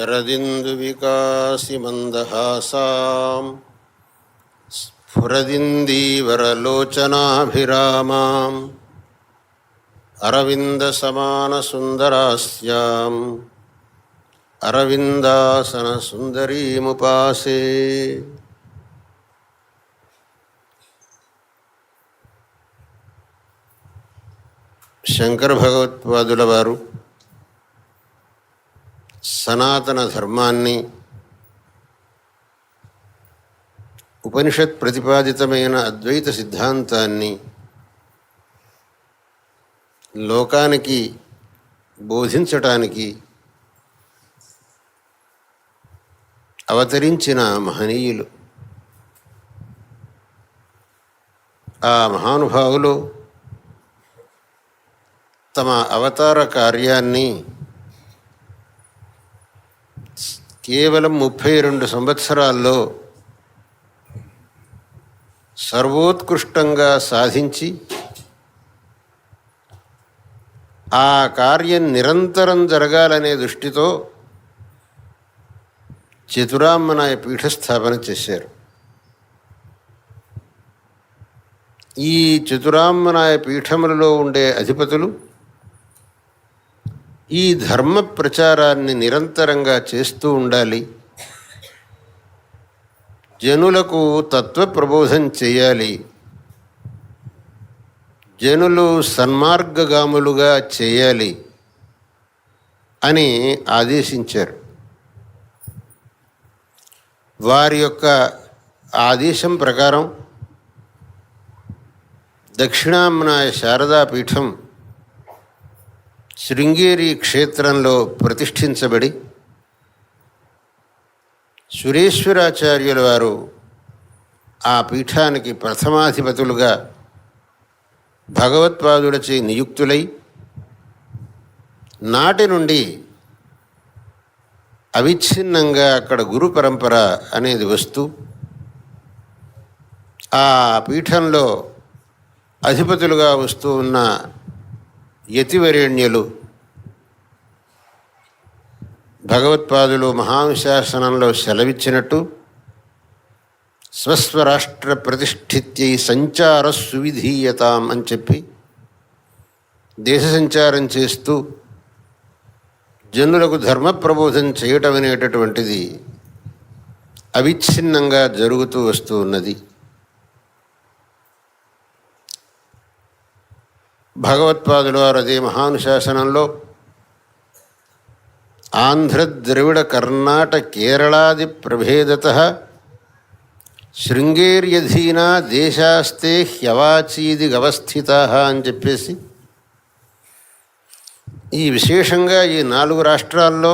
शरदिन्दुविकासिमन्दहासां स्फुरदिन्दीवरलोचनाभिरामाम् अरविन्दसमानसुन्दरास्याम् अरविन्दासनसुन्दरीमुपासे. శంకర భగవత్పాదుల వారు సనాతన ధర్మాన్ని, ఉపనిషత్ ప్రతిపాదితమైన అద్వైత సిద్ధాంతాన్ని లోకానికి బోధించటానికి అవతరించిన మహనీయులు. ఆ మహానుభావులు తమ అవతార కార్యాన్ని కేవలం 32 సంవత్సరాల్లో సర్వోత్కృష్టంగా సాధించి, ఆ కార్యం నిరంతరం జరగాలనే దృష్టితో చతురామ్మనాయ పీఠస్థాపన చేశారు. ఈ చతురామ్మనాయ పీఠములలో ఉండే అధిపతులు ఈ ధర్మ ప్రచారాన్ని నిరంతరంగా చేస్తూ ఉండాలి, జనులకు తత్వ ప్రబోధం చేయాలి, జనులు సన్మార్గగాములుగా చేయాలి అని ఆదేశించారు. వారి యొక్క ఆదేశం ప్రకారం దక్షిణామ్నాయ శారదాపీఠం శృంగేరి క్షేత్రంలో ప్రతిష్ఠించబడి, సురేశ్వరాచార్యుల వారు ఆ పీఠానికి ప్రథమాధిపతులుగా భగవత్పాదులచే నియుక్తులై, నాటి నుండి అవిచ్ఛిన్నంగా అక్కడ గురు పరంపర అనేది వస్తూ, ఆ పీఠంలో అధిపతులుగా వస్తూ ఉన్న యతివరేణ్యులు భగవత్పాదులు మహానుశాసనంలో సెలవిచ్చినట్టు స్వస్వరాష్ట్ర ప్రతిష్ఠిత్యై సంచార సువిధీయతాం అని చెప్పి దేశ సంచారం చేస్తూ జనులకు ధర్మ ప్రబోధం చేయటం అనేటటువంటిది అవిచ్ఛిన్నంగా జరుగుతూ వస్తూ ఉన్నది. భగవత్పాదుల వారు అదే మహానుశాసనంలో ఆంధ్ర ద్రవిడ కర్ణాటక కేరళాది ప్రభేదతః శృంగేర్యధీనా దేశాస్తే హ్యవాచీది గవస్థితాః అని చెప్పేసి, ఈ విశేషంగా ఈ 4 రాష్ట్రాల్లో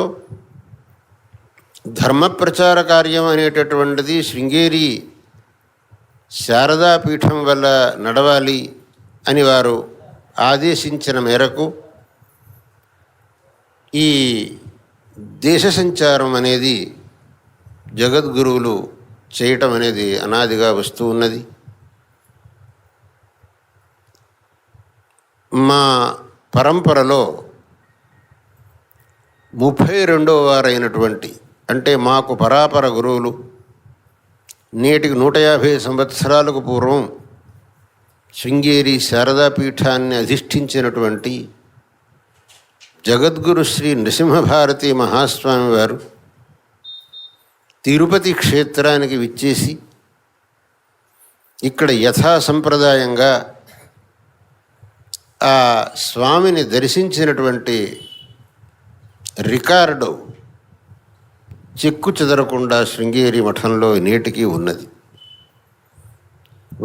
ధర్మ ప్రచార కార్యం అనేటటువంటిది శృంగేరి శారదాపీఠం వల్ల నడవాలి అని వారు ఆదేశించిన మేరకు ఈ దేశ సంచారం అనేది జగద్గురువులు చేయటం అనేది అనాదిగా వస్తూ ఉన్నది. మా పరంపరలో 32వ వారైనటువంటి, అంటే మాకు పరాపర గురువులు, నేటికి 150 సంవత్సరాలకు పూర్వం శృంగేరి శారదాపీఠాన్ని అధిష్ఠించినటువంటి జగద్గురు శ్రీ నృసింహభారతి మహాస్వామి వారు తిరుపతి క్షేత్రానికి విచ్చేసి ఇక్కడ యథాసంప్రదాయంగా ఆ స్వామిని దర్శించినటువంటి రికార్డు చెక్కు చెదరకుండా శృంగేరి మఠంలో నేటికి ఉన్నది.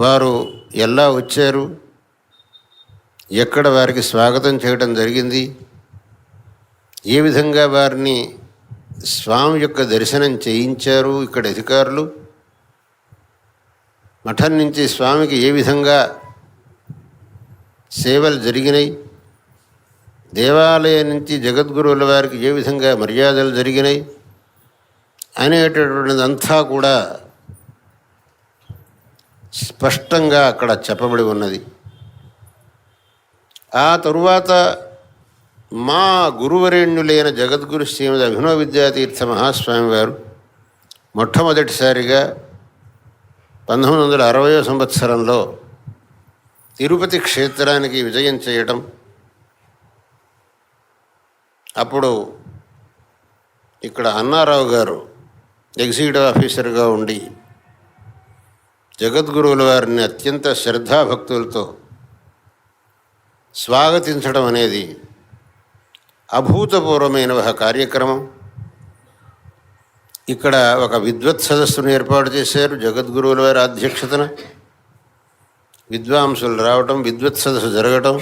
వారు ఎలా వచ్చారు, ఎక్కడ వారికి స్వాగతం చేయడం జరిగింది, ఏ విధంగా వారిని స్వామి యొక్క దర్శనం చేయించారు ఇక్కడ అధికారులు, మఠం నుంచి స్వామికి ఏ విధంగా సేవలు జరిగినాయి, దేవాలయం నుంచి జగద్గురువుల వారికి ఏ విధంగా మర్యాదలు జరిగినాయి అనేటటువంటిదంతా కూడా స్పష్టంగా అక్కడ చెప్పబడి ఉన్నది. ఆ తరువాత మా గురువరేణ్యులైన జగద్గురు శ్రీమద్ అభినవ విద్యాతీర్థ మహాస్వామి వారు మొట్టమొదటిసారిగా 1960వ సంవత్సరంలో తిరుపతి క్షేత్రానికి విజయం చేయటం, అప్పుడు ఇక్కడ అన్నారావు గారు ఎగ్జిక్యూటివ్ ఆఫీసర్గా ఉండి జగద్గురువుల వారిని అత్యంత శ్రద్ధాభక్తులతో స్వాగతించడం అనేది అభూతపూర్వమైన ఒక కార్యక్రమం. ఇక్కడ ఒక విద్వత్ సదస్సును ఏర్పాటు చేశారు జగద్గురువుల వారి అధ్యక్షతన. విద్వాంసులు రావటం, విద్వత్ సదస్సు జరగటం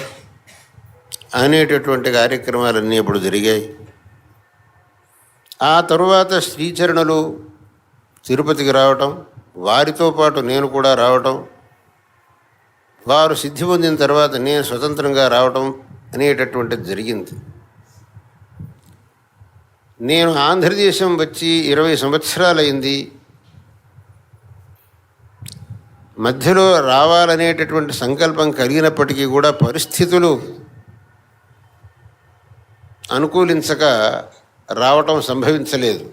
అనేటటువంటి కార్యక్రమాలన్నీ ఇప్పుడు జరిగాయి. ఆ తరువాత శ్రీచరణులు తిరుపతికి రావటం, వారితో పాటు నేను కూడా రావటం, వారు సిద్ధి పొందిన తర్వాత నేను స్వతంత్రంగా రావటం అనేటటువంటిది జరిగింది. నేను ఆంధ్రదేశం వచ్చి 20 సంవత్సరాలైంది. మధ్యలో రావాలనేటటువంటి సంకల్పం కలిగినప్పటికీ కూడా పరిస్థితులు అనుకూలించక రావటం సంభవించలేదు.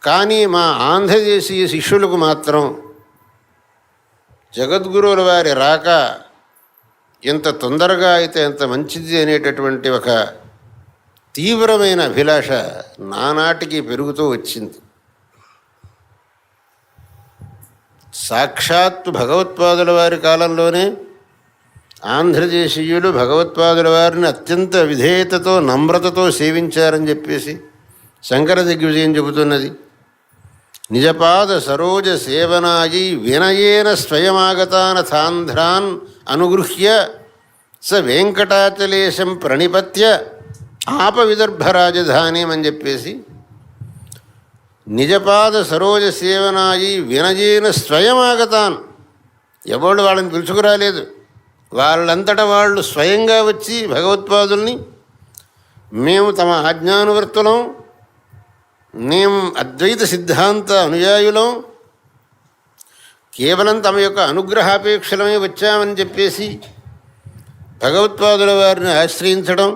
కానీ మా ఆంధ్రదేశీయ శిష్యులకు మాత్రం జగద్గురువుల వారి రాక ఎంత తొందరగా అయితే ఎంత మంచిది అనేటటువంటి ఒక తీవ్రమైన అభిలాష నానాటికి పెరుగుతూ వచ్చింది. సాక్షాత్తు భగవత్పాదుల వారి కాలంలోనే ఆంధ్రదేశీయులు భగవత్పాదుల వారిని అత్యంత విధేయతతో నమ్రతతో సేవించారని చెప్పేసి శంకర దిగ్విజయం చెబుతున్నది. నిజపాద సరోజ సేవనాయి వినయేన స్వయమాగతానథాంధ్రాన్ అనుగృహ్య స వెంకటాచలేశం ప్రణిపత్య ఆప విదర్భ రాజధానీం అని చెప్పేసి, నిజపాద సరోజ సేవనాయి వినయేన స్వయమాగతాన్, ఎవళ్ళు వాళ్ళని పిలుచుకురాలేదు, వాళ్ళంతటా వాళ్ళు స్వయంగా వచ్చి భగవత్పాదుల్ని, మేము తమ ఆజ్ఞానువర్తులం, మేము అద్వైత సిద్ధాంత అనుయాయులం, కేవలం తమ యొక్క అనుగ్రహాపేక్షలమే వచ్చామని చెప్పేసి భగవత్పాదుల వారిని ఆశ్రయించడం,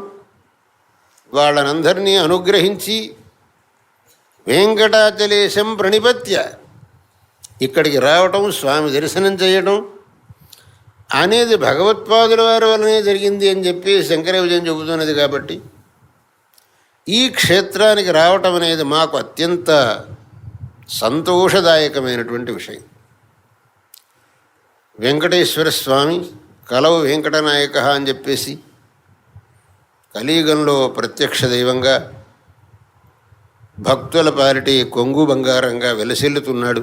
వాళ్ళనందరినీ అనుగ్రహించి వెంకటాచలేశం ప్రణిపత్య ఇక్కడికి రావటం, స్వామి దర్శనం చేయటం అనేది భగవత్పాదుల వారి వల్లనే జరిగింది అని చెప్పి శంకర విజయం చెబుతున్నది. కాబట్టి ఈ క్షేత్రానికి రావటం అనేది మాకు అత్యంత సంతోషదాయకమైనటువంటి విషయం. వెంకటేశ్వర స్వామి కలవు వెంకటనాయక అని చెప్పేసి కలియుగంలో ప్రత్యక్ష దైవంగా భక్తుల పాలిటి కొంగు బంగారంగా వెలసిల్లుతున్నాడు.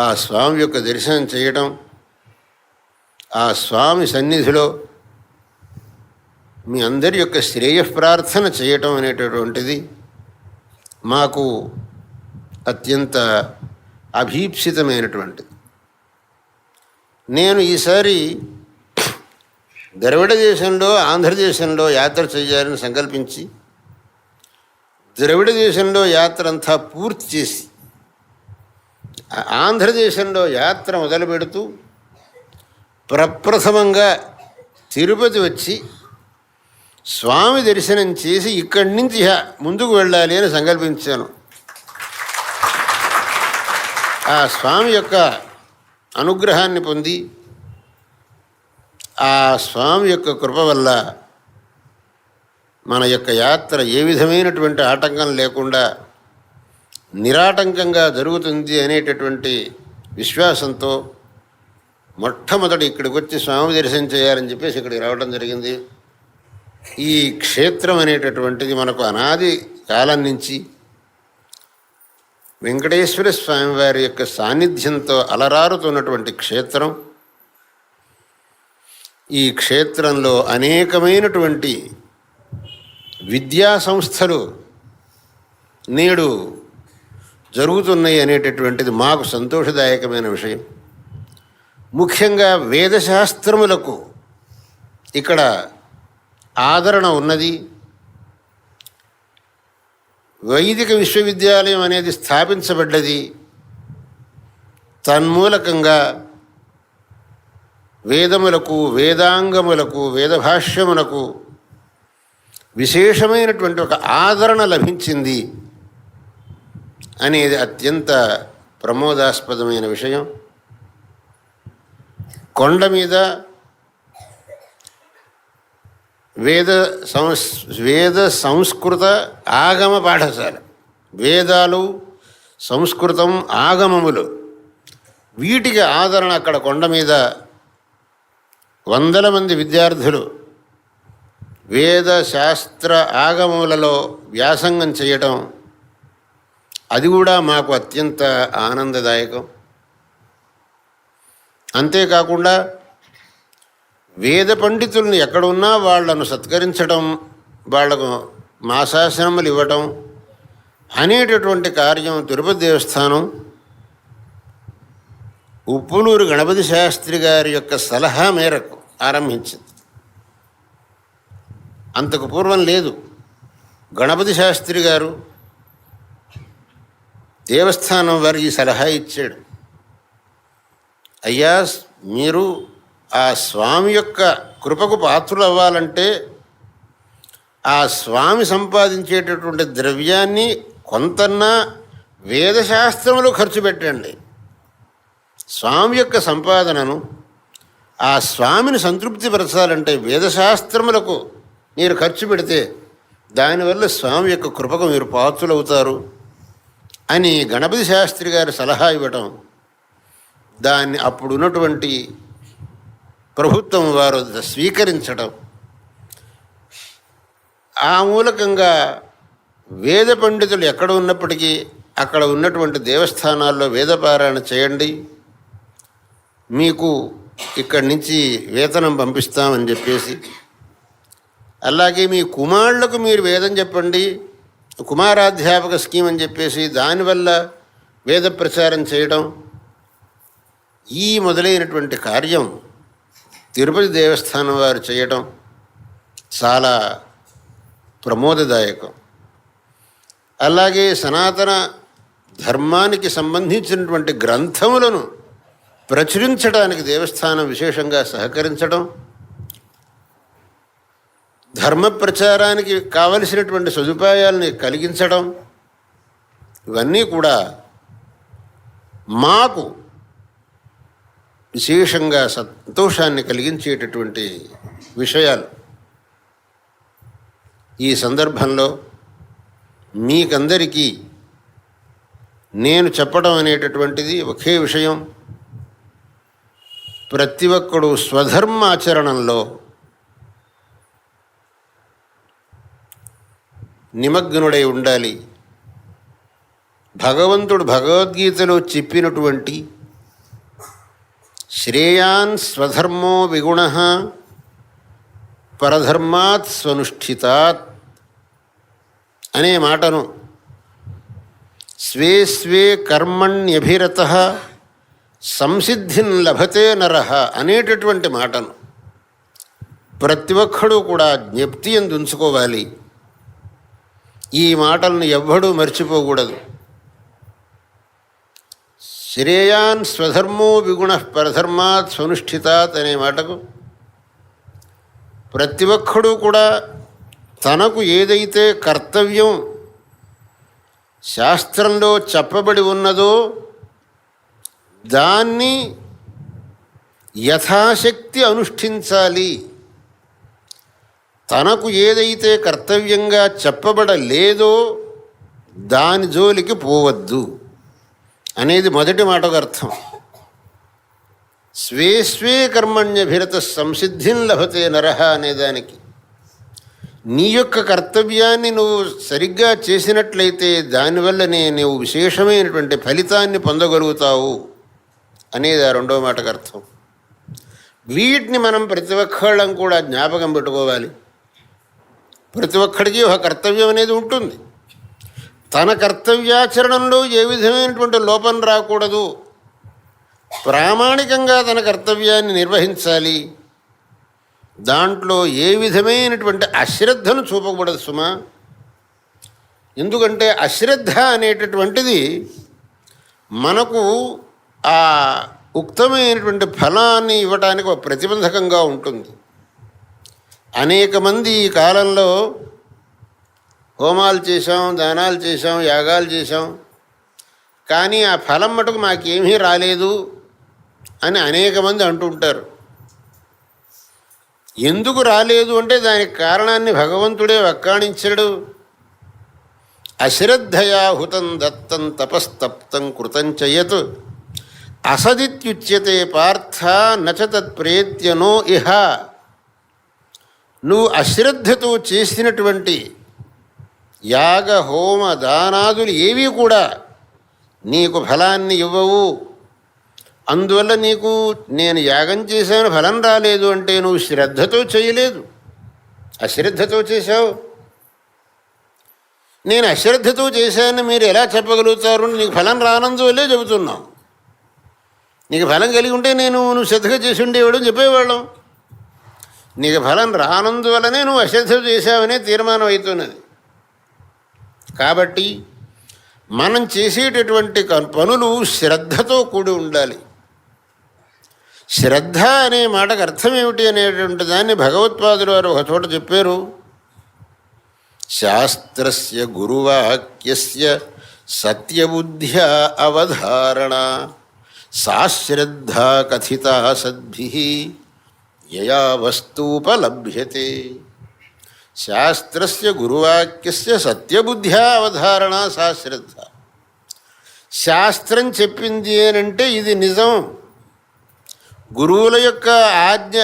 ఆ స్వామి యొక్క దర్శనం చేయటం, ఆ స్వామి సన్నిధిలో మీ అందరి యొక్క శ్రేయఃప్రార్థన చేయటం అనేటటువంటిది మాకు అత్యంత అభీప్సితమైనటువంటిది. నేను ఈసారి ద్రవిడ దేశంలో ఆంధ్రదేశంలో యాత్ర చేయాలని సంకల్పించి ద్రవిడ దేశంలో యాత్ర అంతా పూర్తి చేసి ఆంధ్రదేశంలో యాత్ర మొదలు పెడుతూ ప్రప్రథమంగా తిరుపతి వచ్చి స్వామి దర్శనం చేసి ఇక్కడి నుంచి ముందుకు వెళ్ళాలి అని సంకల్పించాను. ఆ స్వామి యొక్క అనుగ్రహాన్ని పొంది ఆ స్వామి యొక్క కృప వల్ల మన యొక్క యాత్ర ఏ విధమైనటువంటి ఆటంకం లేకుండా నిరాటంకంగా జరుగుతుంది అనేటటువంటి విశ్వాసంతో మొట్టమొదటి ఇక్కడికి వచ్చి స్వామి దర్శనం చేయాలని చెప్పేసి ఇక్కడికి రావడం జరిగింది. ఈ క్షేత్రం అనేటటువంటిది మనకు అనాది కాలం నుంచి వెంకటేశ్వర స్వామి వారి యొక్క సాన్నిధ్యంతో అలరారుతున్నటువంటి క్షేత్రం. ఈ క్షేత్రంలో అనేకమైనటువంటి విద్యా సంస్థలు నేడు జరుగుతున్నాయి అనేటటువంటిది మాకు సంతోషదాయకమైన విషయం. ముఖ్యంగా వేదశాస్త్రములకు ఇక్కడ ఆదరణ ఉన్నది. వైదిక విశ్వవిద్యాలయం అనేది స్థాపించబడ్డది. తన్మూలకంగా వేదములకు, వేదాంగములకు, వేదభాష్యమునకు విశేషమైనటువంటి ఒక ఆదరణ లభించింది అనేది అత్యంత ప్రమోదాస్పదమైన విషయం. కొండ మీద వేద సంస్కృత ఆగమ పాఠశాల, వేదాలు, సంస్కృతం, ఆగమములు, వీటికి ఆదరణ అక్కడ కొండ మీద వందల మంది విద్యార్థులు వేద శాస్త్ర ఆగమములలో వ్యాసంగం చేయటం, అది కూడా మాకు అత్యంత ఆనందదాయకం. అంతేకాకుండా వేద పండితులను ఎక్కడున్నా వాళ్లను సత్కరించడం, వాళ్లకు మాసాసనములు ఇవ్వటం అనేటటువంటి కార్యం తిరుపతి దేవస్థానం ఉప్పులూరు గణపతి శాస్త్రి గారి యొక్క సలహా మేరకు ఆరంభించింది. అంతకు పూర్వం లేదు. గణపతి శాస్త్రి గారు దేవస్థానం వారికి ఈ సలహా ఇచ్చాడు. అయ్యా, మీరు ఆ స్వామి యొక్క కృపకు పాత్రులు అవ్వాలంటే ఆ స్వామి సంపాదించేటటువంటి ద్రవ్యాన్ని కొంతన్నా వేదశాస్త్రములు ఖర్చు పెట్టండి. స్వామి యొక్క సంపాదనను ఆ స్వామిని సంతృప్తిపరచాలంటే వేదశాస్త్రములకు మీరు ఖర్చు పెడితే దానివల్ల స్వామి యొక్క కృపకు మీరు పాత్రులవుతారు అని గణపతి శాస్త్రి గారి సలహా ఇవ్వటం, దాన్ని అప్పుడున్నటువంటి ప్రభుత్వం వారు స్వీకరించడం, ఆ మూలకంగా వేద పండితులు ఎక్కడ ఉన్నప్పటికీ అక్కడ ఉన్నటువంటి దేవస్థానాల్లో వేదపారాయణ చేయండి, మీకు ఇక్కడి నుంచి వేతనం పంపిస్తామని చెప్పేసి, అలాగే మీ కుమారులకు మీరు వేదం చెప్పండి, కుమారాధ్యాపక స్కీమ్ అని చెప్పేసి దానివల్ల వేద ప్రచారం చేయడం, ఈ మొదలైనటువంటి కార్యం తిరుపతి దేవస్థానం వారు చేయడం చాలా ప్రమోదదాయకం. అలాగే సనాతన ధర్మానికి సంబంధించినటువంటి గ్రంథములను ప్రచురించడానికి దేవస్థానం విశేషంగా సహకరించడం, ధర్మ ప్రచారానికి కావలసినటువంటి సదుపాయాలని కలిగించడం, ఇవన్నీ కూడా మాకు విశేషంగా సంతోషాన్ని కలిగించేటటువంటి విషయాలు. ఈ సందర్భంలో మీకందరికీ నేను చెప్పడం అనేటటువంటిది ఒకే విషయం. ప్రతి ఒక్కడు స్వధర్మాచరణంలో నిమగ్నుడై ఉండాలి. భగవంతుడు భగవద్గీతలో చెప్పినటువంటి శ్రేయాన్ స్వధర్మో విగుణః పరధర్మాత్ స్వనుష్ఠితాత్ అనే మాటను, స్వే స్వే కర్మణ్యభిరతః సంసిద్ధిన్ లభతే నరః అనేటటువంటి మాటను ప్రతి ఒక్కడూ కూడా జ్ఞప్తి యందు ఉంచుకోవాలి. ఈ మాటలను ఎవ్వడూ మర్చిపోకూడదు. శ్రేయాన్ స్వధర్మో విగుణః పరధర్మాత్ స్వనుష్ఠితాత్ అనే మాటకు ప్రతి ఒక్కడూ కూడా తనకు ఏదైతే కర్తవ్యం శాస్త్రంలో చెప్పబడి ఉన్నదో దాన్ని యథాశక్తి అనుష్ఠించాలి. తనకు ఏదైతే కర్తవ్యంగా చెప్పబడలేదో దాని జోలికి పోవద్దు అనేది మొదటి మాటకు అర్థం. స్వే స్వే కర్మణ్యభిరత సంసిద్ధిం లభతే నరః అనేదానికి నీ యొక్క కర్తవ్యాన్ని నువ్వు సరిగ్గా చేసినట్లయితే దానివల్లనే నీవు విశేషమైనటువంటి ఫలితాన్ని పొందగలుగుతావు అనేది ఆ రెండో మాటకు అర్థం. వీటిని మనం ప్రతి ఒక్కళ్ళం కూడా జ్ఞాపకం పెట్టుకోవాలి. ప్రతి ఒక్కడికి ఒక కర్తవ్యం అనేది ఉంటుంది. తన కర్తవ్యాచరణంలో ఏ విధమైనటువంటి లోపం రాకూడదు. ప్రామాణికంగా తన కర్తవ్యాన్ని నిర్వహించాలి. దాంట్లో ఏ విధమైనటువంటి అశ్రద్ధను చూపకూడదు సుమా. ఎందుకంటే అశ్రద్ధ అనేటటువంటిది మనకు ఆ ఉక్తమైనటువంటి ఫలాన్ని ఇవ్వటానికి ఒక ప్రతిబంధకంగా ఉంటుంది. అనేక మంది ఈ కాలంలో హోమాలు చేశాం, దానాలు చేశాం, యాగాలు చేశాం, కానీ ఆ ఫలం మటుకు మాకేమీ రాలేదు అని అనేక మంది అంటుంటారు. ఎందుకు రాలేదు అంటే దానికి కారణాన్ని భగవంతుడే వక్కాణించాడు. అశ్రద్ధయా హుతం దత్తం తపస్తప్తం కృతం చయత్ అసదిత్యుచ్యతే పార్థ నచ తత్ప్రేత్యనో ఇహ. నువ్వు అశ్రద్ధతో చేసినటువంటి యాగ హోమ దానాదులు ఏవీ కూడా నీకు ఫలాన్ని ఇవ్వవు. అందువల్ల నీకు నేను యాగం చేశాను ఫలం రాలేదు అంటే నువ్వు శ్రద్ధతో చేయలేదు, అశ్రద్ధతో చేశావు. నేను అశ్రద్ధతో చేశానని మీరు ఎలా చెప్పగలుగుతారు? నీకు ఫలం రానందువల్లే చెబుతున్నావు. నీకు ఫలం కలిగి ఉంటే నువ్వు శ్రద్ధగా చేసి ఉండేవాడు చెప్పేవాళ్ళం. నీకు ఫలం రానందువల్లనే నువ్వు అశ్రద్ధ చేశావనే తీర్మానం అవుతున్నది. కాబట్టి మనం చేసేటటువంటి పనులు శ్రద్ధతో కూడి ఉండాలి. శ్రద్ధ అనే మాటకు అర్థం ఏమిటి అనేటువంటి దాన్ని భగవత్పాదులు వారు ఒక చోట చెప్పారు. శాస్త్రస్య గురువాక్యస్య సత్యబుద్ధ్యా అవధారణ సా శ్రద్ధా కథితా సద్భిః యయా వస్తూపలభ్యతే. శాస్త్రస్య గురువాక్యస్య సత్యబుద్ధ్యా అవధారణ సా శ్రద్ధ. శాస్త్రం చెప్పింది అనంటే ఇది నిజం, గురువుల యొక్క ఆజ్ఞ,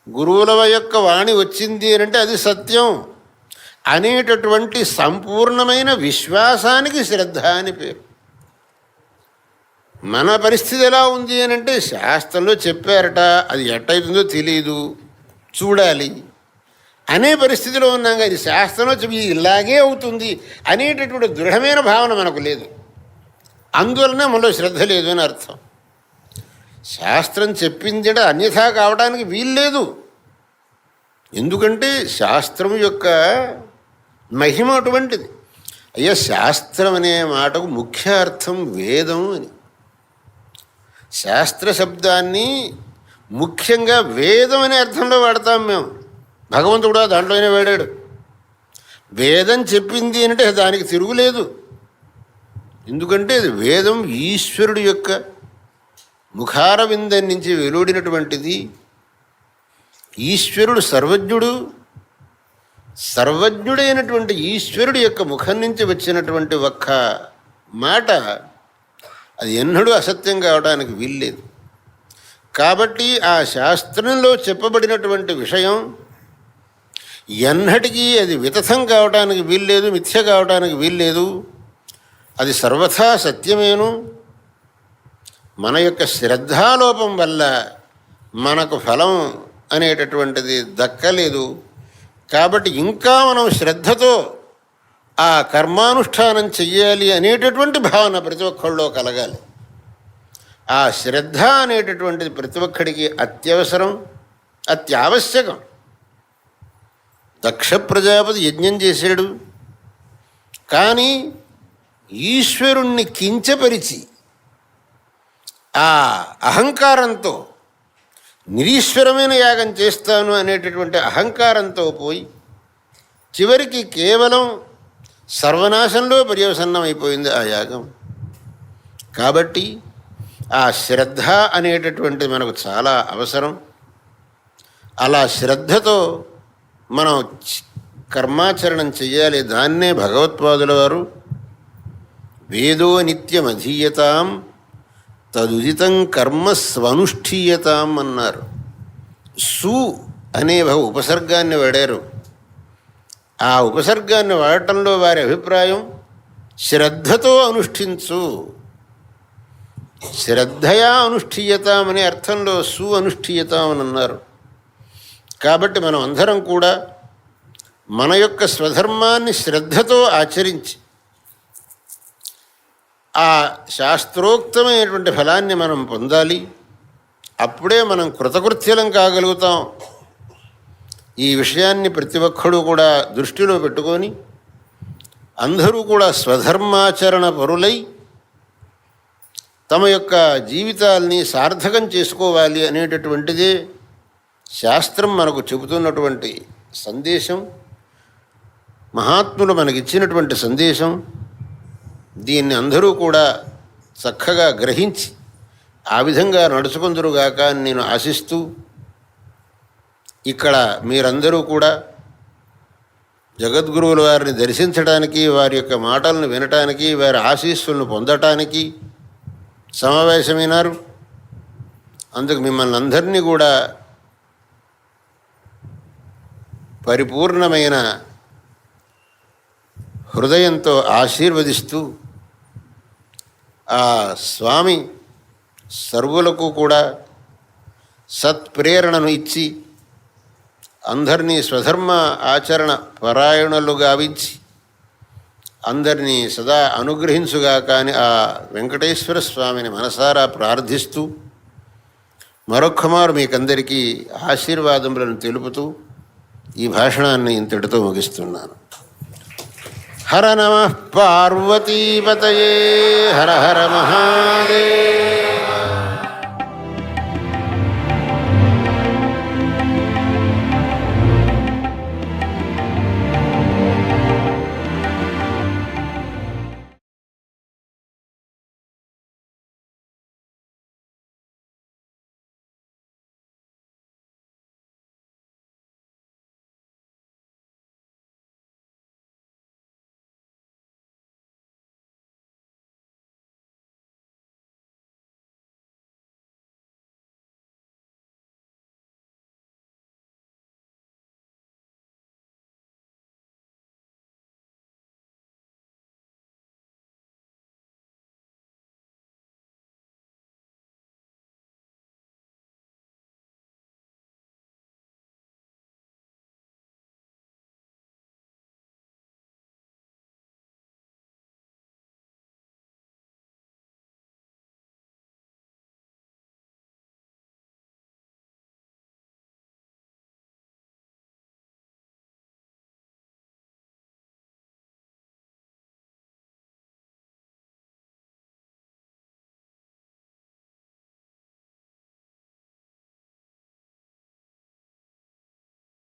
గురువుల యొక్క వాణి వచ్చింది అనంటే అది సత్యం అనేటటువంటి సంపూర్ణమైన విశ్వాసానికి శ్రద్ధ అని పేరు. మన పరిస్థితి ఎలా ఉంది అనంటే శాస్త్రంలో చెప్పారట, అది ఎట్టయితుందో తెలియదు, చూడాలి అనే పరిస్థితిలో ఉన్నాం. ఇది శాస్త్రంలో చెప్పి ఇలాగే అవుతుంది అనేటటువంటి దృఢమైన భావన మనకు లేదు. అందువలనే మనలో శ్రద్ధ లేదు అని అర్థం. శాస్త్రం చెప్పింది అన్యథా కావడానికి వీల్లేదు. ఎందుకంటే శాస్త్రం యొక్క మహిమ అటువంటిది. అయ్యా, శాస్త్రం అనే మాటకు ముఖ్య అర్థం వేదం అని. శాస్త్ర శబ్దాన్ని ముఖ్యంగా వేదం అనే అర్థంలో వాడతాం మేము. భగవంతుడు కూడా దాంట్లోనే వాడాడు. వేదం చెప్పింది అంటే దానికి తిరుగులేదు. ఎందుకంటే అది వేదం ఈశ్వరుడు యొక్క ముఖారవిందం నుంచి వెలువడినటువంటిది. ఈశ్వరుడు సర్వజ్ఞుడు, సర్వజ్ఞుడైనటువంటి ఈశ్వరుడు యొక్క ముఖం నుంచి వచ్చినటువంటి ఒక్క మాట అది ఎన్నడూ అసత్యం కావడానికి వీల్లేదు. కాబట్టి ఆ శాస్త్రంలో చెప్పబడినటువంటి విషయం ఎన్నటికీ అది వితథం కావడానికి వీల్లేదు, మిథ్య కావడానికి వీల్లేదు. అది సర్వథా సత్యమేను. మన యొక్క శ్రద్ధాలోపం వల్ల మనకు ఫలం అనేటటువంటిది దక్కలేదు. కాబట్టి ఇంకా మనం శ్రద్ధతో ఆ కర్మానుష్ఠానం చెయ్యాలి అనేటటువంటి భావన ప్రతి ఒక్కళ్ళలో కలగాలి. ఆ శ్రద్ధ అనేటటువంటిది ప్రతి ఒక్కడికి అత్యవసరం, అత్యావశ్యకం. దక్ష ప్రజాపతి యజ్ఞం చేశాడు, కానీ ఈశ్వరుణ్ణి కించపరిచి ఆ అహంకారంతో నిరీశ్వరమైన యాగం చేస్తాను అనేటటువంటి అహంకారంతో పోయి చివరికి కేవలం సర్వనాశంలో పర్యవసన్నం అయిపోయింది ఆ యాగం. కాబట్టి ఆ శ్రద్ధ అనేటటువంటిది మనకు చాలా అవసరం. అలా శ్రద్ధతో మనం కర్మాచరణం చెయ్యాలి. దాన్నే భగవత్పాదుల వారు వేదో నిత్యమధీయతాం తదుదితం కర్మ స్వనుష్ఠీయతాం అన్నారు. సు అనే ఉపసర్గాన్ని వాడారు. ఆ ఉపసర్గాన్ని వాడటంలో వారి అభిప్రాయం శ్రద్ధతో అనుష్ఠించు, శ్రద్ధయా అనుష్ఠీయతాం అనే అర్థంలో సు అనుష్ఠీయతాం అని అన్నారు. కాబట్టి మనం అందరం కూడా మన యొక్క స్వధర్మాన్ని శ్రద్ధతో ఆచరించి ఆ శాస్త్రోక్తమైనటువంటి ఫలాన్ని మనం పొందాలి. అప్పుడే మనం కృతకృత్యులం కాగలుగుతాం. ఈ విషయాన్ని ప్రతి ఒక్కడూ కూడా దృష్టిలో పెట్టుకొని అందరూ కూడా స్వధర్మాచరణ పరులై తమ యొక్క జీవితాల్ని సార్థకం చేసుకోవాలి అనేటటువంటిదే శాస్త్రం మనకు చెబుతున్నటువంటి సందేశం, మహాత్ములు మనకిచ్చినటువంటి సందేశం. దీన్ని అందరూ కూడా చక్కగా గ్రహించి ఆ విధంగా నడుచుకుందరుగాక అని నేను ఆశిస్తూ, ఇక్కడ మీరందరూ కూడా జగద్గురువుల వారిని దర్శించడానికి, వారి యొక్క మాటలను వినటానికి, వారి ఆశీస్సులను పొందటానికి సమావేశమైనారు. అందుకు మిమ్మల్ని అందరినీ కూడా పరిపూర్ణమైన హృదయంతో ఆశీర్వదిస్తూ, ఆ స్వామి సర్వులకు కూడా సత్ప్రేరణను ఇచ్చి అందరినీ స్వధర్మ ఆచరణ పరాయణులు గావించి అందరినీ సదా అనుగ్రహించుగాక అని ఆ వెంకటేశ్వర స్వామిని మనసారా ప్రార్థిస్తూ మరొక్కమారు మీకందరికీ ఆశీర్వాదములను తెలుపుతూ ఈ భాషణాన్ని ఇంతటితో ముగిస్తున్నాను. హర నమః పార్వతీపతయే హర హర మహాదేవ.